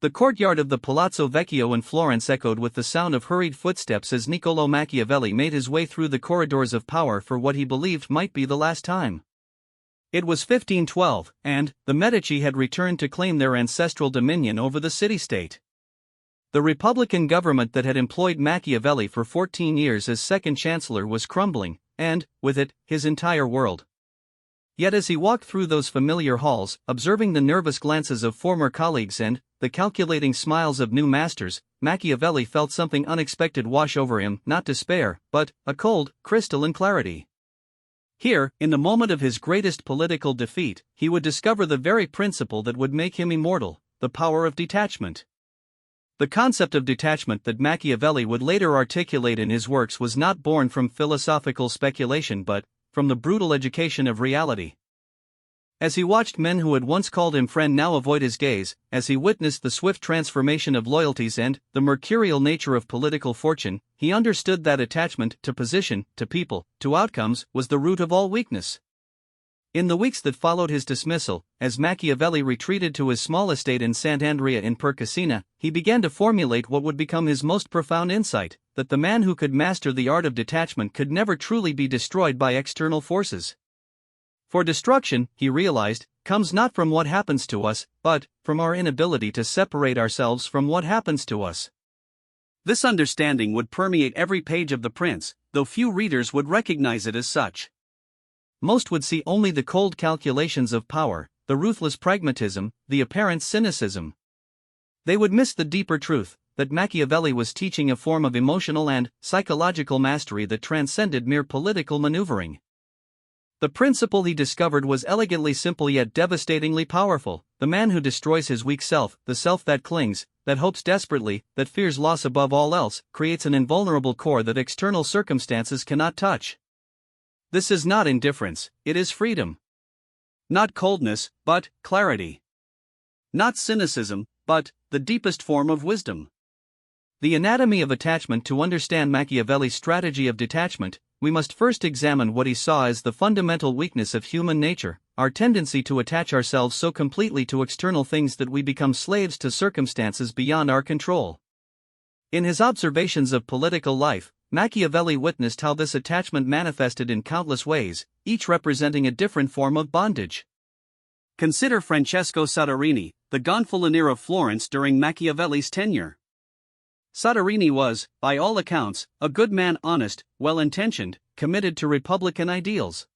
The courtyard of the Palazzo Vecchio in Florence echoed with the sound of hurried footsteps as Niccolò Machiavelli made his way through the corridors of power for what he believed might be the last time. It was 1512, and the Medici had returned to claim their ancestral dominion over the city-state. The Republican government that had employed Machiavelli for 14 years as second chancellor was crumbling, and, with it, his entire world. Yet as he walked through those familiar halls, observing the nervous glances of former colleagues and the calculating smiles of new masters, Machiavelli felt something unexpected wash over him, not despair, but a cold, crystalline clarity. Here, in the moment of his greatest political defeat, he would discover the very principle that would make him immortal, the power of detachment. The concept of detachment that Machiavelli would later articulate in his works was not born from philosophical speculation but from the brutal education of reality. As he watched men who had once called him friend now avoid his gaze, as he witnessed the swift transformation of loyalties and the mercurial nature of political fortune, he understood that attachment to position, to people, to outcomes, was the root of all weakness. In the weeks that followed his dismissal, as Machiavelli retreated to his small estate in Sant'Andrea in Percasina, he began to formulate what would become his most profound insight, that the man who could master the art of detachment could never truly be destroyed by external forces. For destruction, he realized, comes not from what happens to us, but from our inability to separate ourselves from what happens to us. This understanding would permeate every page of The Prince, though few readers would recognize it as such. Most would see only the cold calculations of power, the ruthless pragmatism, the apparent cynicism. They would miss the deeper truth, that Machiavelli was teaching a form of emotional and psychological mastery that transcended mere political maneuvering. The principle he discovered was elegantly simple yet devastatingly powerful. The man who destroys his weak self, the self that clings, that hopes desperately, that fears loss above all else, creates an invulnerable core that external circumstances cannot touch. This is not indifference, it is freedom. Not coldness, but clarity. Not cynicism, but the deepest form of wisdom. The anatomy of attachment. To understand Machiavelli's strategy of detachment, we must first examine what he saw as the fundamental weakness of human nature, our tendency to attach ourselves so completely to external things that we become slaves to circumstances beyond our control. In his observations of political life, Machiavelli witnessed how this attachment manifested in countless ways, each representing a different form of bondage. Consider Francesco Soderini, the gonfalonier of Florence during Machiavelli's tenure. Soderini was, by all accounts, a good man, honest, well-intentioned, committed to republican ideals.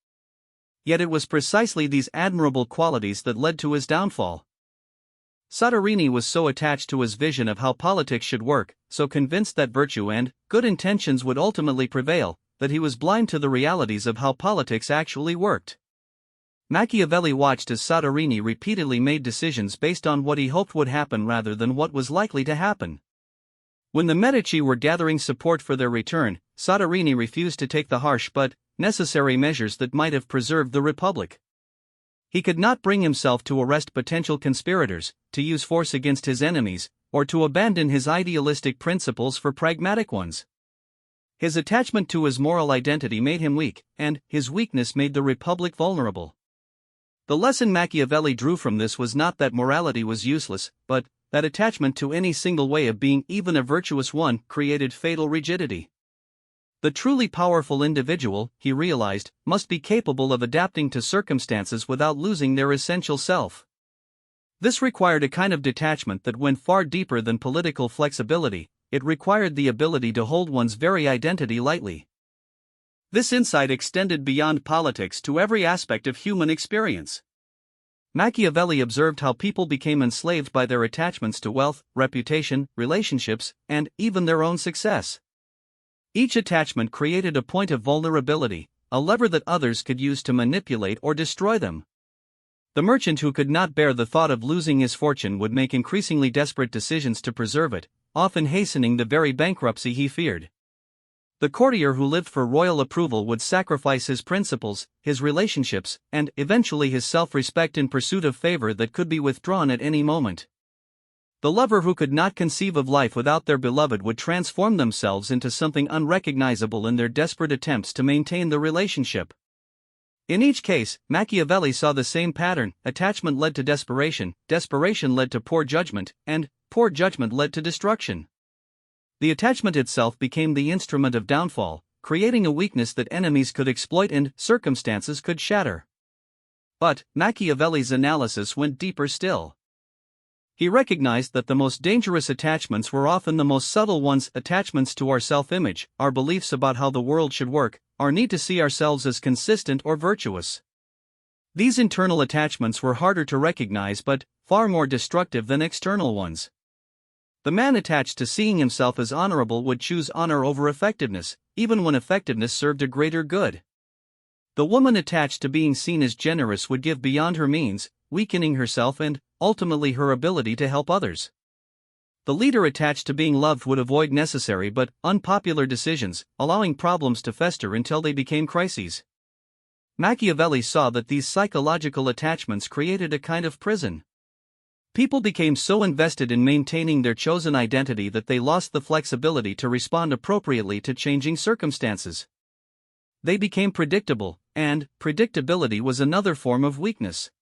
Yet it was precisely these admirable qualities that led to his downfall. Soderini was so attached to his vision of how politics should work, so convinced that virtue and good intentions would ultimately prevail, that he was blind to the realities of how politics actually worked. Machiavelli watched as Soderini repeatedly made decisions based on what he hoped would happen rather than what was likely to happen. When the Medici were gathering support for their return, Soderini refused to take the harsh but necessary measures that might have preserved the Republic. He could not bring himself to arrest potential conspirators, to use force against his enemies, or to abandon his idealistic principles for pragmatic ones. His attachment to his moral identity made him weak, and his weakness made the Republic vulnerable. The lesson Machiavelli drew from this was not that morality was useless, but that attachment to any single way of being, even a virtuous one, created fatal rigidity. The truly powerful individual, he realized, must be capable of adapting to circumstances without losing their essential self. This required a kind of detachment that went far deeper than political flexibility. It required the ability to hold one's very identity lightly. This insight extended beyond politics to every aspect of human experience. Machiavelli observed how people became enslaved by their attachments to wealth, reputation, relationships, and even their own success. Each attachment created a point of vulnerability, a lever that others could use to manipulate or destroy them. The merchant who could not bear the thought of losing his fortune would make increasingly desperate decisions to preserve it, often hastening the very bankruptcy he feared. The courtier who lived for royal approval would sacrifice his principles, his relationships, and eventually his self-respect in pursuit of favor that could be withdrawn at any moment. The lover who could not conceive of life without their beloved would transform themselves into something unrecognizable in their desperate attempts to maintain the relationship. In each case, Machiavelli saw the same pattern: attachment led to desperation, desperation led to poor judgment, and poor judgment led to destruction. The attachment itself became the instrument of downfall, creating a weakness that enemies could exploit and circumstances could shatter. But Machiavelli's analysis went deeper still. He recognized that the most dangerous attachments were often the most subtle ones: attachments to our self-image, our beliefs about how the world should work, our need to see ourselves as consistent or virtuous. These internal attachments were harder to recognize but far more destructive than external ones. The man attached to seeing himself as honorable would choose honor over effectiveness, even when effectiveness served a greater good. The woman attached to being seen as generous would give beyond her means, weakening herself and, ultimately, her ability to help others. The leader attached to being loved would avoid necessary but unpopular decisions, allowing problems to fester until they became crises. Machiavelli saw that these psychological attachments created a kind of prison. People became so invested in maintaining their chosen identity that they lost the flexibility to respond appropriately to changing circumstances. They became predictable, and predictability was another form of weakness.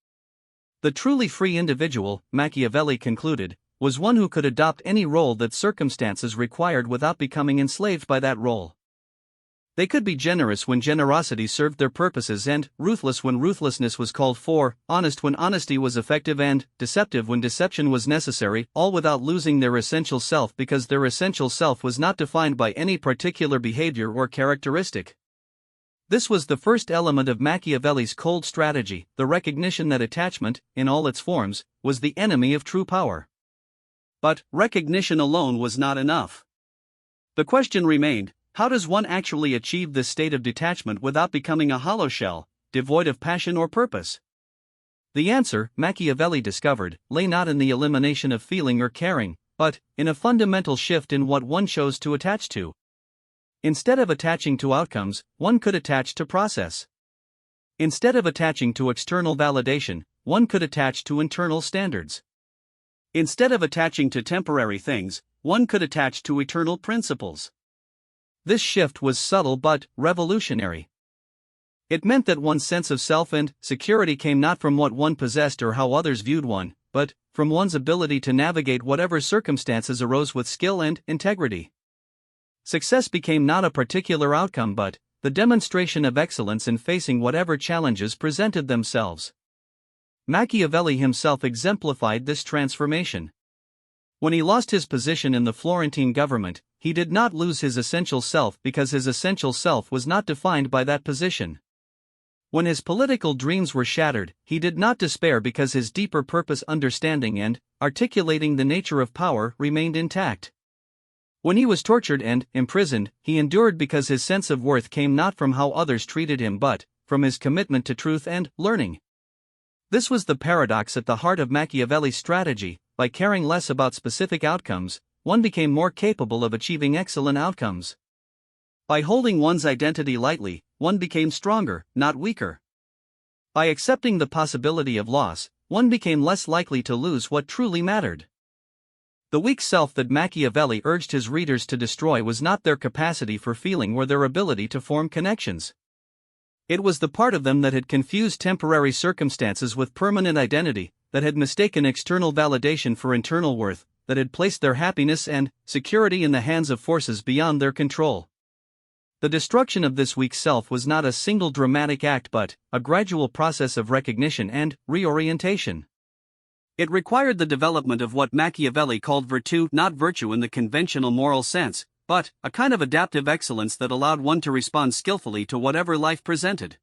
The truly free individual, Machiavelli concluded, was one who could adopt any role that circumstances required without becoming enslaved by that role. They could be generous when generosity served their purposes and ruthless when ruthlessness was called for, honest when honesty was effective and deceptive when deception was necessary, all without losing their essential self, because their essential self was not defined by any particular behavior or characteristic. This was the first element of Machiavelli's cold strategy, the recognition that attachment, in all its forms, was the enemy of true power. But recognition alone was not enough. The question remained: how does one actually achieve this state of detachment without becoming a hollow shell, devoid of passion or purpose? The answer, Machiavelli discovered, lay not in the elimination of feeling or caring, but in a fundamental shift in what one chose to attach to. Instead of attaching to outcomes, one could attach to process. Instead of attaching to external validation, one could attach to internal standards. Instead of attaching to temporary things, one could attach to eternal principles. This shift was subtle but revolutionary. It meant that one's sense of self and security came not from what one possessed or how others viewed one, but from one's ability to navigate whatever circumstances arose with skill and integrity. Success became not a particular outcome but the demonstration of excellence in facing whatever challenges presented themselves. Machiavelli himself exemplified this transformation. When he lost his position in the Florentine government, he did not lose his essential self because his essential self was not defined by that position. When his political dreams were shattered, he did not despair because his deeper purpose, understanding and articulating the nature of power, remained intact. When he was tortured and imprisoned, he endured because his sense of worth came not from how others treated him but from his commitment to truth and learning. This was the paradox at the heart of Machiavelli's strategy. By caring less about specific outcomes, one became more capable of achieving excellent outcomes. By holding one's identity lightly, one became stronger, not weaker. By accepting the possibility of loss, one became less likely to lose what truly mattered. The weak self that Machiavelli urged his readers to destroy was not their capacity for feeling or their ability to form connections. It was the part of them that had confused temporary circumstances with permanent identity, that had mistaken external validation for internal worth, that had placed their happiness and security in the hands of forces beyond their control. The destruction of this weak self was not a single dramatic act but a gradual process of recognition and reorientation. It required the development of what Machiavelli called virtue, not virtue in the conventional moral sense, but a kind of adaptive excellence that allowed one to respond skillfully to whatever life presented.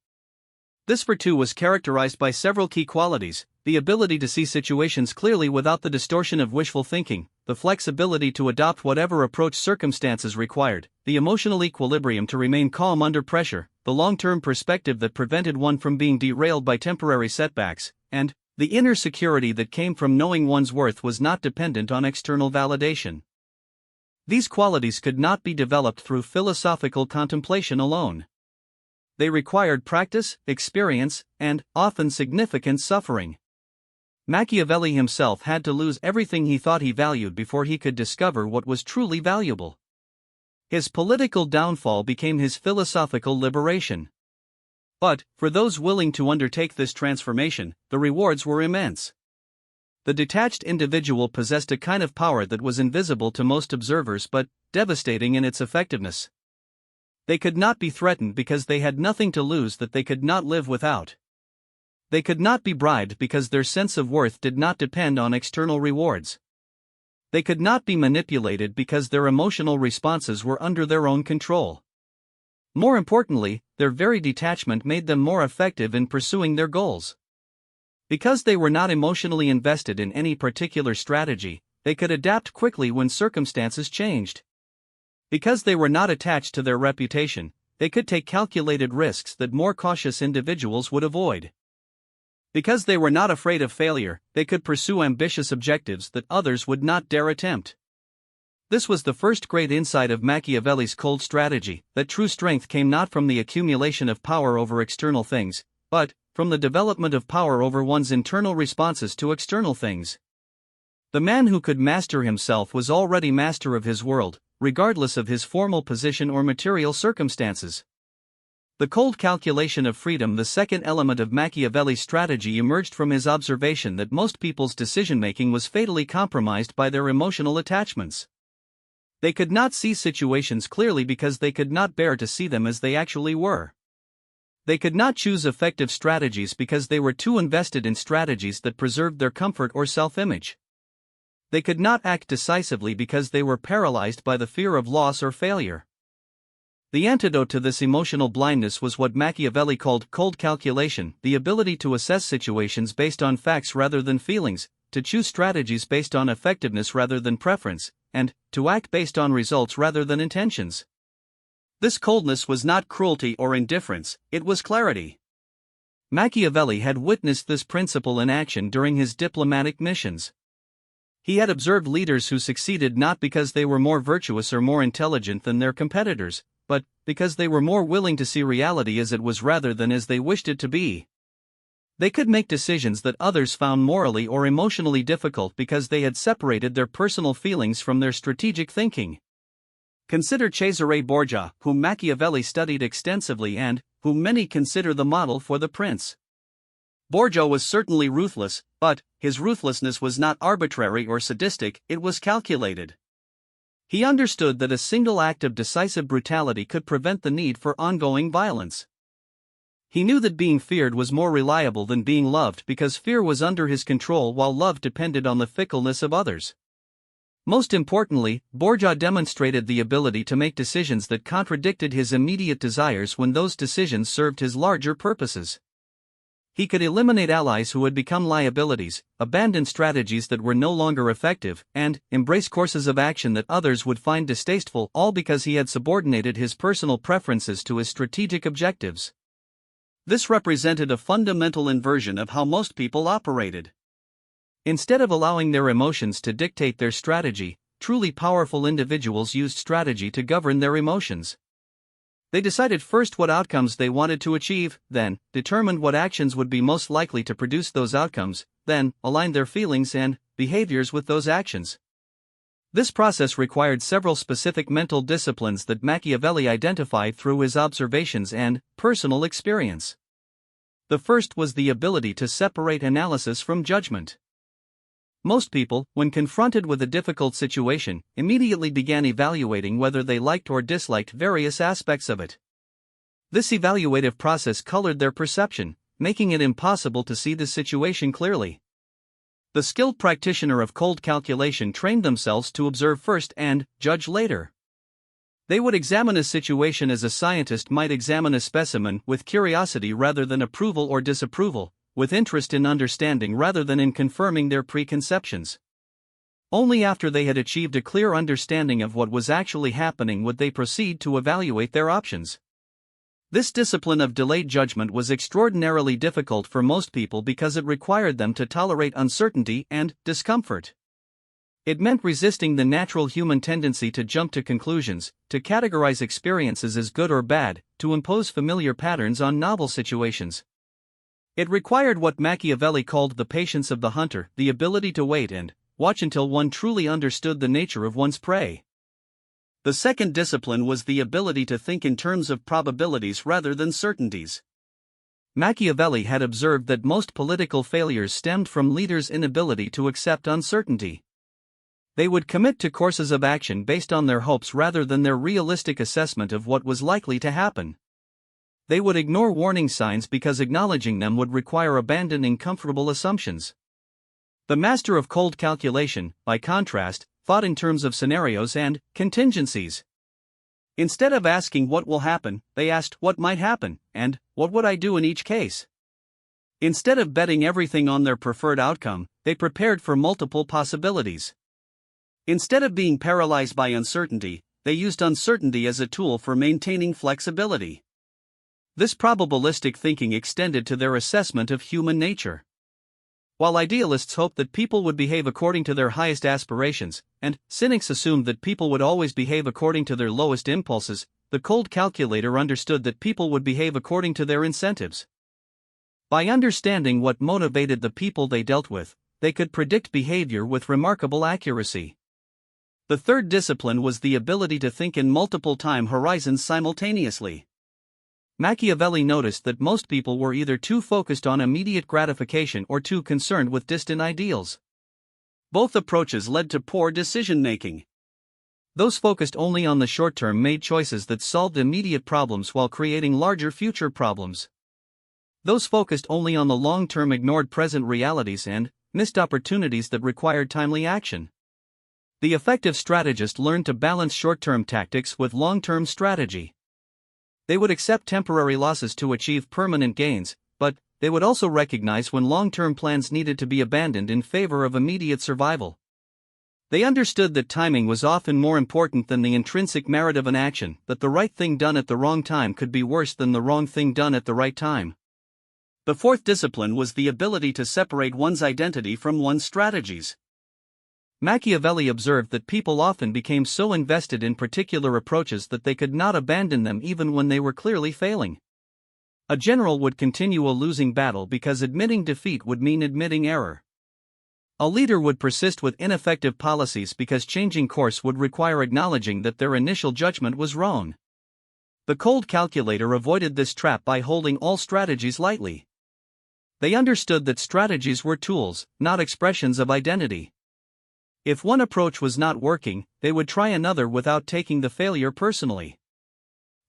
This virtue was characterized by several key qualities: the ability to see situations clearly without the distortion of wishful thinking, the flexibility to adopt whatever approach circumstances required, the emotional equilibrium to remain calm under pressure, the long-term perspective that prevented one from being derailed by temporary setbacks, and the inner security that came from knowing one's worth was not dependent on external validation. These qualities could not be developed through philosophical contemplation alone. They required practice, experience, and often significant suffering. Machiavelli himself had to lose everything he thought he valued before he could discover what was truly valuable. His political downfall became his philosophical liberation. But, for those willing to undertake this transformation, the rewards were immense. The detached individual possessed a kind of power that was invisible to most observers but devastating in its effectiveness. They could not be threatened because they had nothing to lose that they could not live without. They could not be bribed because their sense of worth did not depend on external rewards. They could not be manipulated because their emotional responses were under their own control. More importantly, their very detachment made them more effective in pursuing their goals. Because they were not emotionally invested in any particular strategy, they could adapt quickly when circumstances changed. Because they were not attached to their reputation, they could take calculated risks that more cautious individuals would avoid. Because they were not afraid of failure, they could pursue ambitious objectives that others would not dare attempt. This was the first great insight of Machiavelli's cold strategy, that true strength came not from the accumulation of power over external things, but from the development of power over one's internal responses to external things. The man who could master himself was already master of his world, regardless of his formal position or material circumstances. The cold calculation of freedom, the second element of Machiavelli's strategy, emerged from his observation that most people's decision-making was fatally compromised by their emotional attachments. They could not see situations clearly because they could not bear to see them as they actually were. They could not choose effective strategies because they were too invested in strategies that preserved their comfort or self-image. They could not act decisively because they were paralyzed by the fear of loss or failure. The antidote to this emotional blindness was what Machiavelli called cold calculation, the ability to assess situations based on facts rather than feelings, to choose strategies based on effectiveness rather than preference, and to act based on results rather than intentions. This coldness was not cruelty or indifference, it was clarity. Machiavelli had witnessed this principle in action during his diplomatic missions. He had observed leaders who succeeded not because they were more virtuous or more intelligent than their competitors, but because they were more willing to see reality as it was rather than as they wished it to be. They could make decisions that others found morally or emotionally difficult because they had separated their personal feelings from their strategic thinking. Consider Cesare Borgia, whom Machiavelli studied extensively and whom many consider the model for the prince. Borgia was certainly ruthless, but his ruthlessness was not arbitrary or sadistic, it was calculated. He understood that a single act of decisive brutality could prevent the need for ongoing violence. He knew that being feared was more reliable than being loved because fear was under his control while love depended on the fickleness of others. Most importantly, Borgia demonstrated the ability to make decisions that contradicted his immediate desires when those decisions served his larger purposes. He could eliminate allies who had become liabilities, abandon strategies that were no longer effective, and embrace courses of action that others would find distasteful, all because he had subordinated his personal preferences to his strategic objectives. This represented a fundamental inversion of how most people operated. Instead of allowing their emotions to dictate their strategy, truly powerful individuals used strategy to govern their emotions. They decided first what outcomes they wanted to achieve, then determined what actions would be most likely to produce those outcomes, then aligned their feelings and behaviors with those actions. This process required several specific mental disciplines that Machiavelli identified through his observations and personal experience. The first was the ability to separate analysis from judgment. Most people, when confronted with a difficult situation, immediately began evaluating whether they liked or disliked various aspects of it. This evaluative process colored their perception, making it impossible to see the situation clearly. The skilled practitioner of cold calculation trained themselves to observe first and judge later. They would examine a situation as a scientist might examine a specimen, with curiosity rather than approval or disapproval, with interest in understanding rather than in confirming their preconceptions. Only after they had achieved a clear understanding of what was actually happening would they proceed to evaluate their options. This discipline of delayed judgment was extraordinarily difficult for most people because it required them to tolerate uncertainty and discomfort. It meant resisting the natural human tendency to jump to conclusions, to categorize experiences as good or bad, to impose familiar patterns on novel situations. It required what Machiavelli called the patience of the hunter, the ability to wait and watch until one truly understood the nature of one's prey. The second discipline was the ability to think in terms of probabilities rather than certainties. Machiavelli had observed that most political failures stemmed from leaders' inability to accept uncertainty. They would commit to courses of action based on their hopes rather than their realistic assessment of what was likely to happen. They would ignore warning signs because acknowledging them would require abandoning comfortable assumptions. The master of cold calculation, by contrast, thought in terms of scenarios and contingencies. Instead of asking what will happen, they asked what might happen, and what would I do in each case? Instead of betting everything on their preferred outcome, they prepared for multiple possibilities. Instead of being paralyzed by uncertainty, they used uncertainty as a tool for maintaining flexibility. This probabilistic thinking extended to their assessment of human nature. While idealists hoped that people would behave according to their highest aspirations, and cynics assumed that people would always behave according to their lowest impulses, the cold calculator understood that people would behave according to their incentives. By understanding what motivated the people they dealt with, they could predict behavior with remarkable accuracy. The third discipline was the ability to think in multiple time horizons simultaneously. Machiavelli noticed that most people were either too focused on immediate gratification or too concerned with distant ideals. Both approaches led to poor decision-making. Those focused only on the short term made choices that solved immediate problems while creating larger future problems. Those focused only on the long term ignored present realities and missed opportunities that required timely action. The effective strategist learned to balance short-term tactics with long-term strategy. They would accept temporary losses to achieve permanent gains, but they would also recognize when long-term plans needed to be abandoned in favor of immediate survival. They understood that timing was often more important than the intrinsic merit of an action, that the right thing done at the wrong time could be worse than the wrong thing done at the right time. The fourth discipline was the ability to separate one's identity from one's strategies. Machiavelli observed that people often became so invested in particular approaches that they could not abandon them even when they were clearly failing. A general would continue a losing battle because admitting defeat would mean admitting error. A leader would persist with ineffective policies because changing course would require acknowledging that their initial judgment was wrong. The cold calculator avoided this trap by holding all strategies lightly. They understood that strategies were tools, not expressions of identity. If one approach was not working, they would try another without taking the failure personally.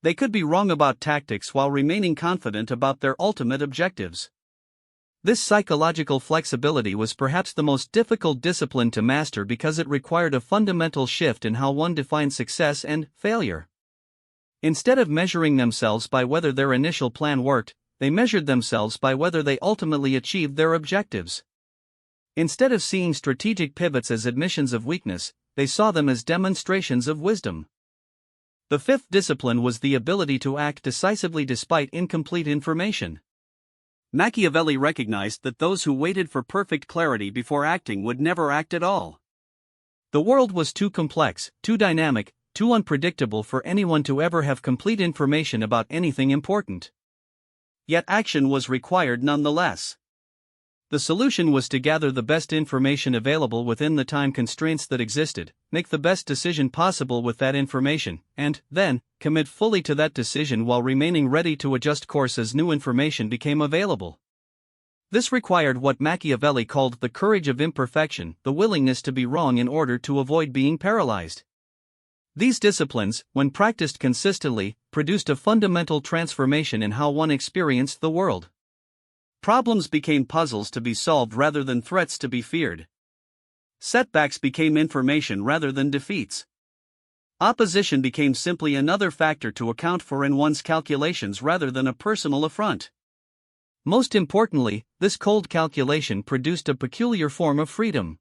They could be wrong about tactics while remaining confident about their ultimate objectives. This psychological flexibility was perhaps the most difficult discipline to master because it required a fundamental shift in how one defined success and failure. Instead of measuring themselves by whether their initial plan worked, they measured themselves by whether they ultimately achieved their objectives. Instead of seeing strategic pivots as admissions of weakness, they saw them as demonstrations of wisdom. The fifth discipline was the ability to act decisively despite incomplete information. Machiavelli recognized that those who waited for perfect clarity before acting would never act at all. The world was too complex, too dynamic, too unpredictable for anyone to ever have complete information about anything important. Yet action was required nonetheless. The solution was to gather the best information available within the time constraints that existed, make the best decision possible with that information, and, then, commit fully to that decision while remaining ready to adjust course as new information became available. This required what Machiavelli called the courage of imperfection, the willingness to be wrong in order to avoid being paralyzed. These disciplines, when practiced consistently, produced a fundamental transformation in how one experienced the world. Problems became puzzles to be solved rather than threats to be feared. Setbacks became information rather than defeats. Opposition became simply another factor to account for in one's calculations rather than a personal affront. Most importantly, this cold calculation produced a peculiar form of freedom.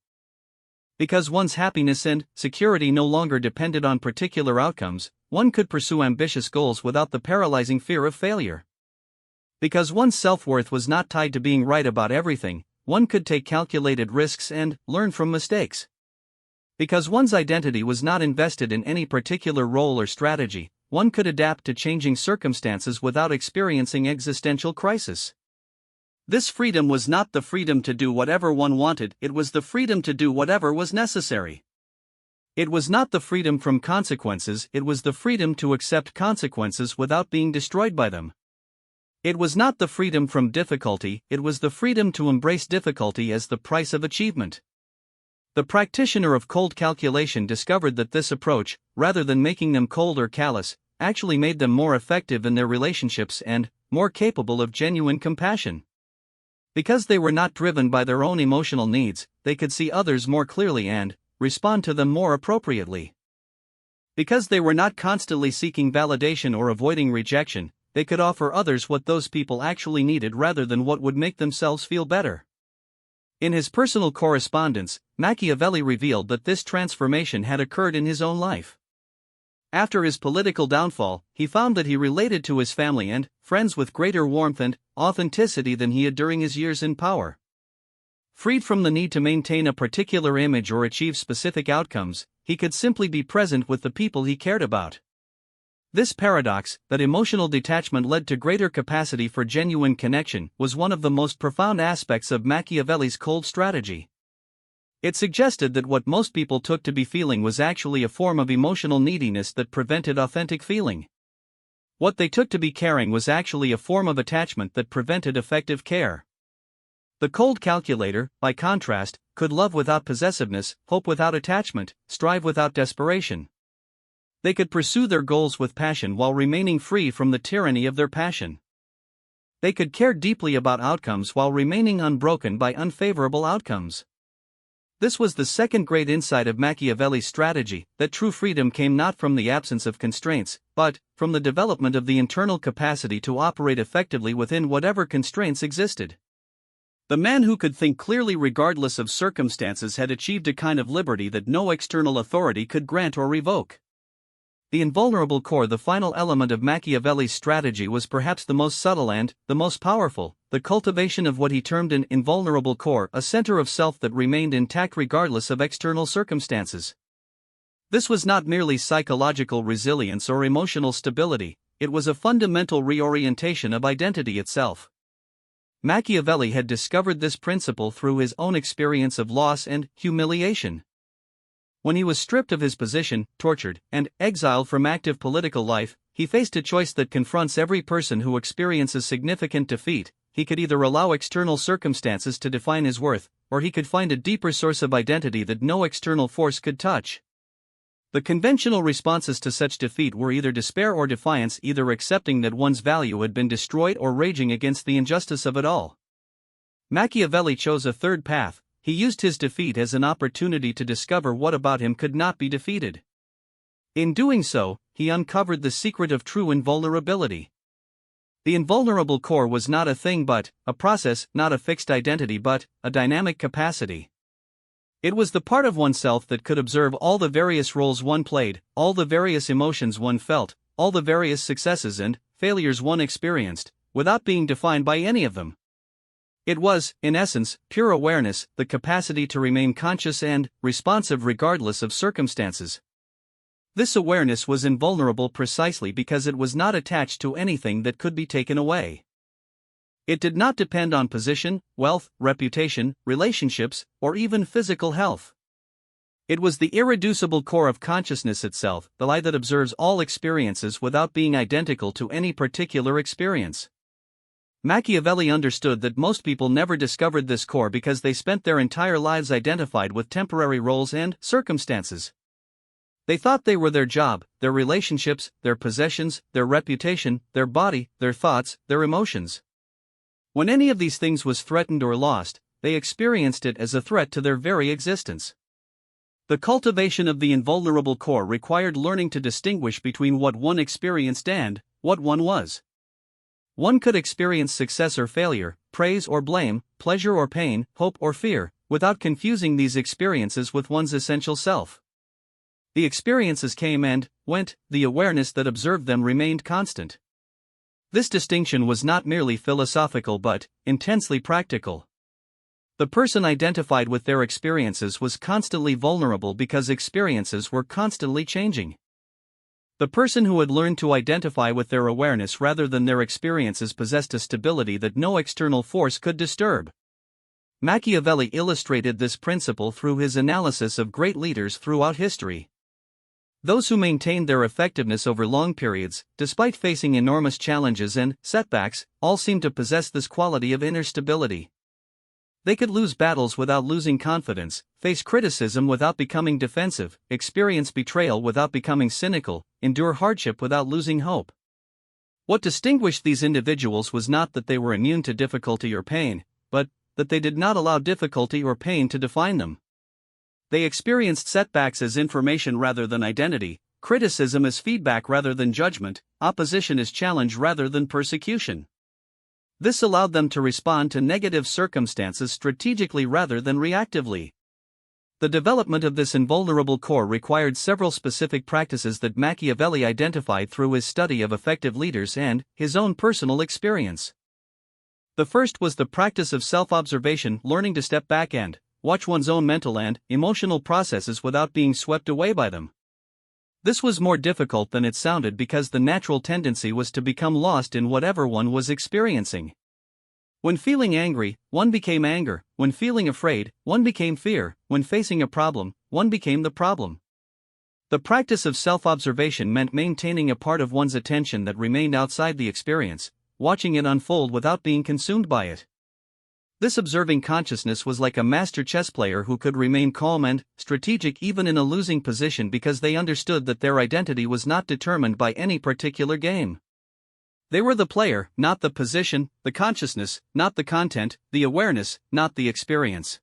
Because one's happiness and security no longer depended on particular outcomes, one could pursue ambitious goals without the paralyzing fear of failure. Because one's self-worth was not tied to being right about everything, one could take calculated risks and learn from mistakes. Because one's identity was not invested in any particular role or strategy, one could adapt to changing circumstances without experiencing existential crisis. This freedom was not the freedom to do whatever one wanted, it was the freedom to do whatever was necessary. It was not the freedom from consequences, it was the freedom to accept consequences without being destroyed by them. It was not the freedom from difficulty, it was the freedom to embrace difficulty as the price of achievement. The practitioner of cold calculation discovered that this approach, rather than making them cold or callous, actually made them more effective in their relationships and more capable of genuine compassion. Because they were not driven by their own emotional needs, they could see others more clearly and respond to them more appropriately. Because they were not constantly seeking validation or avoiding rejection, they could offer others what those people actually needed rather than what would make themselves feel better. In his personal correspondence, Machiavelli revealed that this transformation had occurred in his own life. After his political downfall, he found that he related to his family and friends with greater warmth and authenticity than he had during his years in power. Freed from the need to maintain a particular image or achieve specific outcomes, he could simply be present with the people he cared about. This paradox, that emotional detachment led to greater capacity for genuine connection, was one of the most profound aspects of Machiavelli's cold strategy. It suggested that what most people took to be feeling was actually a form of emotional neediness that prevented authentic feeling. What they took to be caring was actually a form of attachment that prevented effective care. The cold calculator, by contrast, could love without possessiveness, hope without attachment, strive without desperation. They could pursue their goals with passion while remaining free from the tyranny of their passion. They could care deeply about outcomes while remaining unbroken by unfavorable outcomes. This was the second great insight of Machiavelli's strategy, that true freedom came not from the absence of constraints, but from the development of the internal capacity to operate effectively within whatever constraints existed. The man who could think clearly regardless of circumstances had achieved a kind of liberty that no external authority could grant or revoke. The invulnerable core, the final element of Machiavelli's strategy, was perhaps the most subtle and the most powerful, the cultivation of what he termed an invulnerable core, a center of self that remained intact regardless of external circumstances. This was not merely psychological resilience or emotional stability, it was a fundamental reorientation of identity itself. Machiavelli had discovered this principle through his own experience of loss and humiliation. When he was stripped of his position, tortured, and exiled from active political life, he faced a choice that confronts every person who experiences significant defeat. He could either allow external circumstances to define his worth, or he could find a deeper source of identity that no external force could touch. The conventional responses to such defeat were either despair or defiance, either accepting that one's value had been destroyed or raging against the injustice of it all. Machiavelli chose a third path. He used his defeat as an opportunity to discover what about him could not be defeated. In doing so, he uncovered the secret of true invulnerability. The invulnerable core was not a thing but a process, not a fixed identity but a dynamic capacity. It was the part of oneself that could observe all the various roles one played, all the various emotions one felt, all the various successes and failures one experienced, without being defined by any of them. It was, in essence, pure awareness, the capacity to remain conscious and responsive regardless of circumstances. This awareness was invulnerable precisely because it was not attached to anything that could be taken away. It did not depend on position, wealth, reputation, relationships, or even physical health. It was the irreducible core of consciousness itself, the lie that observes all experiences without being identical to any particular experience. Machiavelli understood that most people never discovered this core because they spent their entire lives identified with temporary roles and circumstances. They thought they were their job, their relationships, their possessions, their reputation, their body, their thoughts, their emotions. When any of these things was threatened or lost, they experienced it as a threat to their very existence. The cultivation of the invulnerable core required learning to distinguish between what one experienced and what one was. One could experience success or failure, praise or blame, pleasure or pain, hope or fear, without confusing these experiences with one's essential self. The experiences came and went, the awareness that observed them remained constant. This distinction was not merely philosophical but intensely practical. The person identified with their experiences was constantly vulnerable because experiences were constantly changing. The person who had learned to identify with their awareness rather than their experiences possessed a stability that no external force could disturb. Machiavelli illustrated this principle through his analysis of great leaders throughout history. Those who maintained their effectiveness over long periods, despite facing enormous challenges and setbacks, all seemed to possess this quality of inner stability. They could lose battles without losing confidence, face criticism without becoming defensive, experience betrayal without becoming cynical, endure hardship without losing hope. What distinguished these individuals was not that they were immune to difficulty or pain, but that they did not allow difficulty or pain to define them. They experienced setbacks as information rather than identity, criticism as feedback rather than judgment, opposition as challenge rather than persecution. This allowed them to respond to negative circumstances strategically rather than reactively. The development of this invulnerable core required several specific practices that Machiavelli identified through his study of effective leaders and his own personal experience. The first was the practice of self-observation, learning to step back and watch one's own mental and emotional processes without being swept away by them. This was more difficult than it sounded because the natural tendency was to become lost in whatever one was experiencing. When feeling angry, one became anger; when feeling afraid, one became fear; when facing a problem, one became the problem. The practice of self-observation meant maintaining a part of one's attention that remained outside the experience, watching it unfold without being consumed by it. This observing consciousness was like a master chess player who could remain calm and strategic even in a losing position because they understood that their identity was not determined by any particular game. They were the player, not the position; the consciousness, not the content; the awareness, not the experience.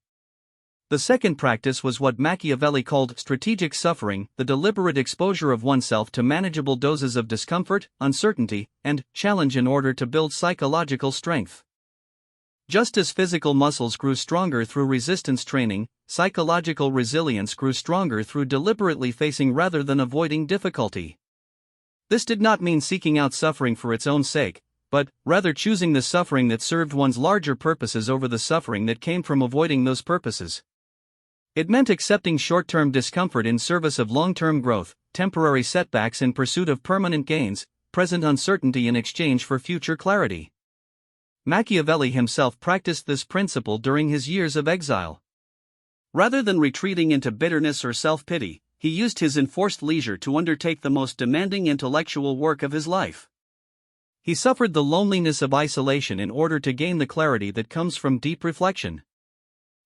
The second practice was what Machiavelli called strategic suffering, the deliberate exposure of oneself to manageable doses of discomfort, uncertainty, and challenge in order to build psychological strength. Just as physical muscles grew stronger through resistance training, psychological resilience grew stronger through deliberately facing rather than avoiding difficulty. This did not mean seeking out suffering for its own sake, but rather choosing the suffering that served one's larger purposes over the suffering that came from avoiding those purposes. It meant accepting short-term discomfort in service of long-term growth, temporary setbacks in pursuit of permanent gains, present uncertainty in exchange for future clarity. Machiavelli himself practiced this principle during his years of exile. Rather than retreating into bitterness or self-pity, he used his enforced leisure to undertake the most demanding intellectual work of his life. He suffered the loneliness of isolation in order to gain the clarity that comes from deep reflection.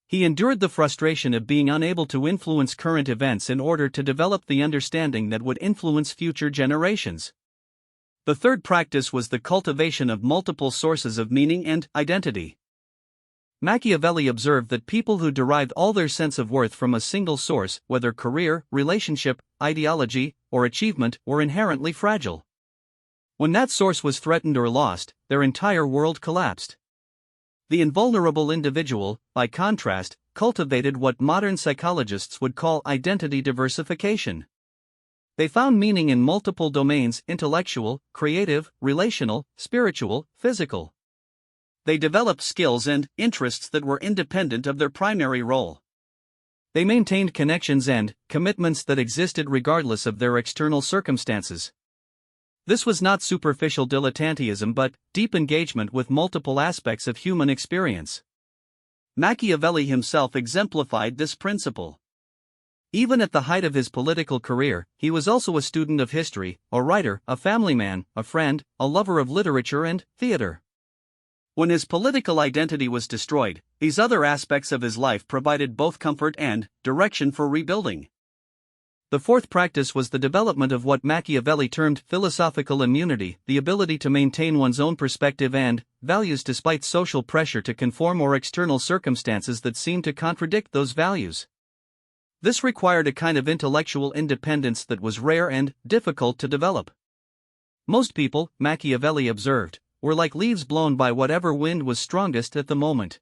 He endured the frustration of being unable to influence current events in order to develop the understanding that would influence future generations. The third practice was the cultivation of multiple sources of meaning and identity. Machiavelli observed that people who derived all their sense of worth from a single source, whether career, relationship, ideology, or achievement, were inherently fragile. When that source was threatened or lost, their entire world collapsed. The invulnerable individual, by contrast, cultivated what modern psychologists would call identity diversification. They found meaning in multiple domains: intellectual, creative, relational, spiritual, physical. They developed skills and interests that were independent of their primary role. They maintained connections and commitments that existed regardless of their external circumstances. This was not superficial dilettanteism but deep engagement with multiple aspects of human experience. Machiavelli himself exemplified this principle. Even at the height of his political career, he was also a student of history, a writer, a family man, a friend, a lover of literature and theater. When his political identity was destroyed, these other aspects of his life provided both comfort and direction for rebuilding. The fourth practice was the development of what Machiavelli termed philosophical immunity, the ability to maintain one's own perspective and values despite social pressure to conform or external circumstances that seem to contradict those values. This required a kind of intellectual independence that was rare and difficult to develop. Most people, Machiavelli observed, were like leaves blown by whatever wind was strongest at the moment.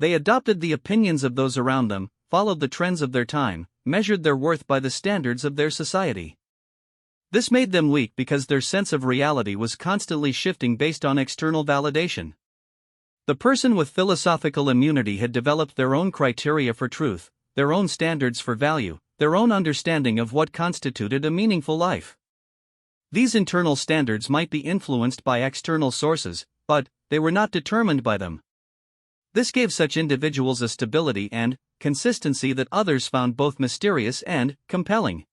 They adopted the opinions of those around them, followed the trends of their time, measured their worth by the standards of their society. This made them weak because their sense of reality was constantly shifting based on external validation. The person with philosophical immunity had developed their own criteria for truth, their own standards for value, their own understanding of what constituted a meaningful life. These internal standards might be influenced by external sources, but they were not determined by them. This gave such individuals a stability and consistency that others found both mysterious and compelling.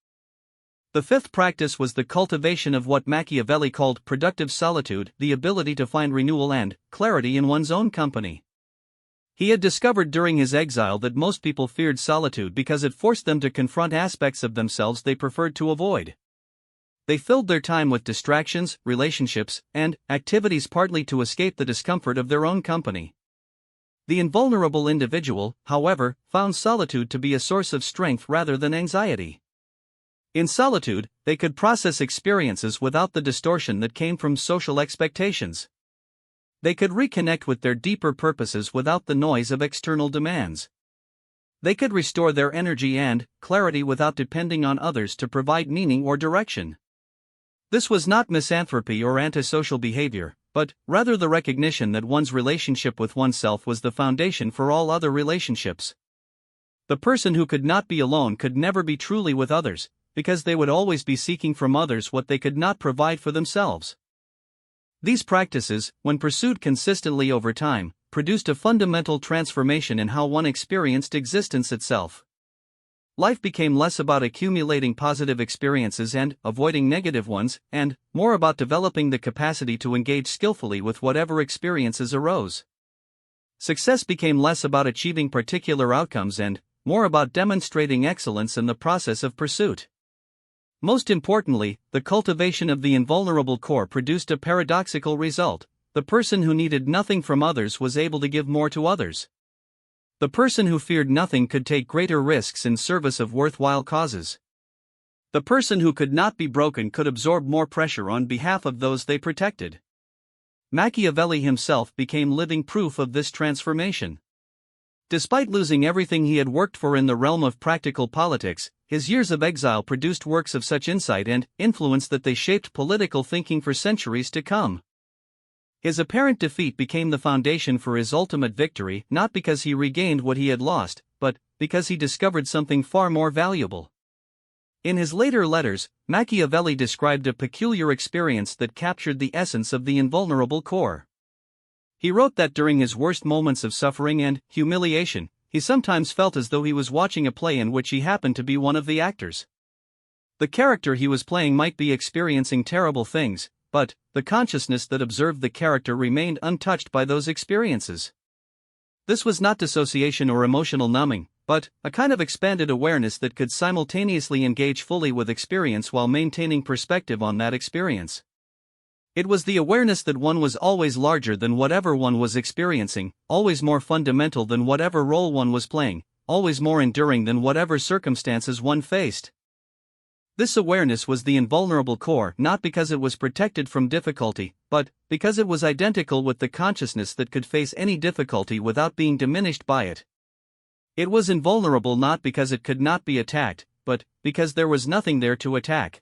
The fifth practice was the cultivation of what Machiavelli called productive solitude, the ability to find renewal and clarity in one's own company. He had discovered during his exile that most people feared solitude because it forced them to confront aspects of themselves they preferred to avoid. They filled their time with distractions, relationships, and activities partly to escape the discomfort of their own company. The invulnerable individual, however, found solitude to be a source of strength rather than anxiety. In solitude, they could process experiences without the distortion that came from social expectations. They could reconnect with their deeper purposes without the noise of external demands. They could restore their energy and clarity without depending on others to provide meaning or direction. This was not misanthropy or antisocial behavior, but rather the recognition that one's relationship with oneself was the foundation for all other relationships. The person who could not be alone could never be truly with others, because they would always be seeking from others what they could not provide for themselves. These practices, when pursued consistently over time, produced a fundamental transformation in how one experienced existence itself. Life became less about accumulating positive experiences and avoiding negative ones, and more about developing the capacity to engage skillfully with whatever experiences arose. Success became less about achieving particular outcomes and more about demonstrating excellence in the process of pursuit. Most importantly, the cultivation of the invulnerable core produced a paradoxical result. The person who needed nothing from others was able to give more to others. The person who feared nothing could take greater risks in service of worthwhile causes. The person who could not be broken could absorb more pressure on behalf of those they protected. Machiavelli himself became living proof of this transformation. Despite losing everything he had worked for in the realm of practical politics, his years of exile produced works of such insight and influence that they shaped political thinking for centuries to come. His apparent defeat became the foundation for his ultimate victory, not because he regained what he had lost, but because he discovered something far more valuable. In his later letters, Machiavelli described a peculiar experience that captured the essence of the invulnerable core. He wrote that during his worst moments of suffering and humiliation, he sometimes felt as though he was watching a play in which he happened to be one of the actors. The character he was playing might be experiencing terrible things, but the consciousness that observed the character remained untouched by those experiences. This was not dissociation or emotional numbing, but a kind of expanded awareness that could simultaneously engage fully with experience while maintaining perspective on that experience. It was the awareness that one was always larger than whatever one was experiencing, always more fundamental than whatever role one was playing, always more enduring than whatever circumstances one faced. This awareness was the invulnerable core, not because it was protected from difficulty, but because it was identical with the consciousness that could face any difficulty without being diminished by it. It was invulnerable not because it could not be attacked, but because there was nothing there to attack.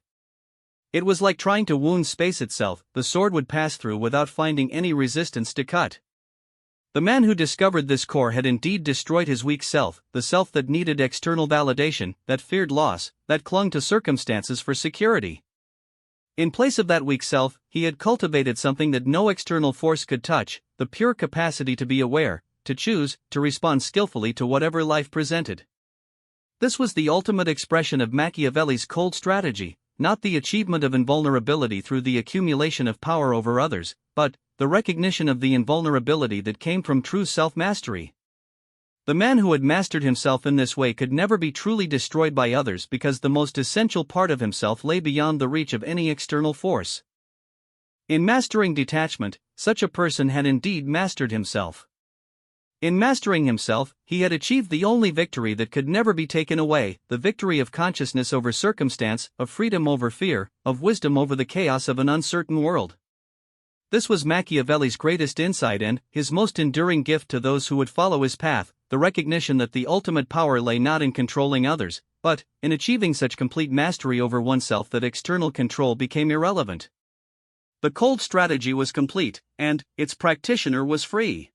It was like trying to wound space itself. The sword would pass through without finding any resistance to cut. The man who discovered this core had indeed destroyed his weak self, the self that needed external validation, that feared loss, that clung to circumstances for security. In place of that weak self, he had cultivated something that no external force could touch, the pure capacity to be aware, to choose, to respond skillfully to whatever life presented. This was the ultimate expression of Machiavelli's cold strategy, not the achievement of invulnerability through the accumulation of power over others, but the recognition of the invulnerability that came from true self-mastery. The man who had mastered himself in this way could never be truly destroyed by others because the most essential part of himself lay beyond the reach of any external force. In mastering detachment, such a person had indeed mastered himself. In mastering himself, he had achieved the only victory that could never be taken away, the victory of consciousness over circumstance, of freedom over fear, of wisdom over the chaos of an uncertain world. This was Machiavelli's greatest insight and his most enduring gift to those who would follow his path, the recognition that the ultimate power lay not in controlling others, but in achieving such complete mastery over oneself that external control became irrelevant. The cold strategy was complete, and its practitioner was free.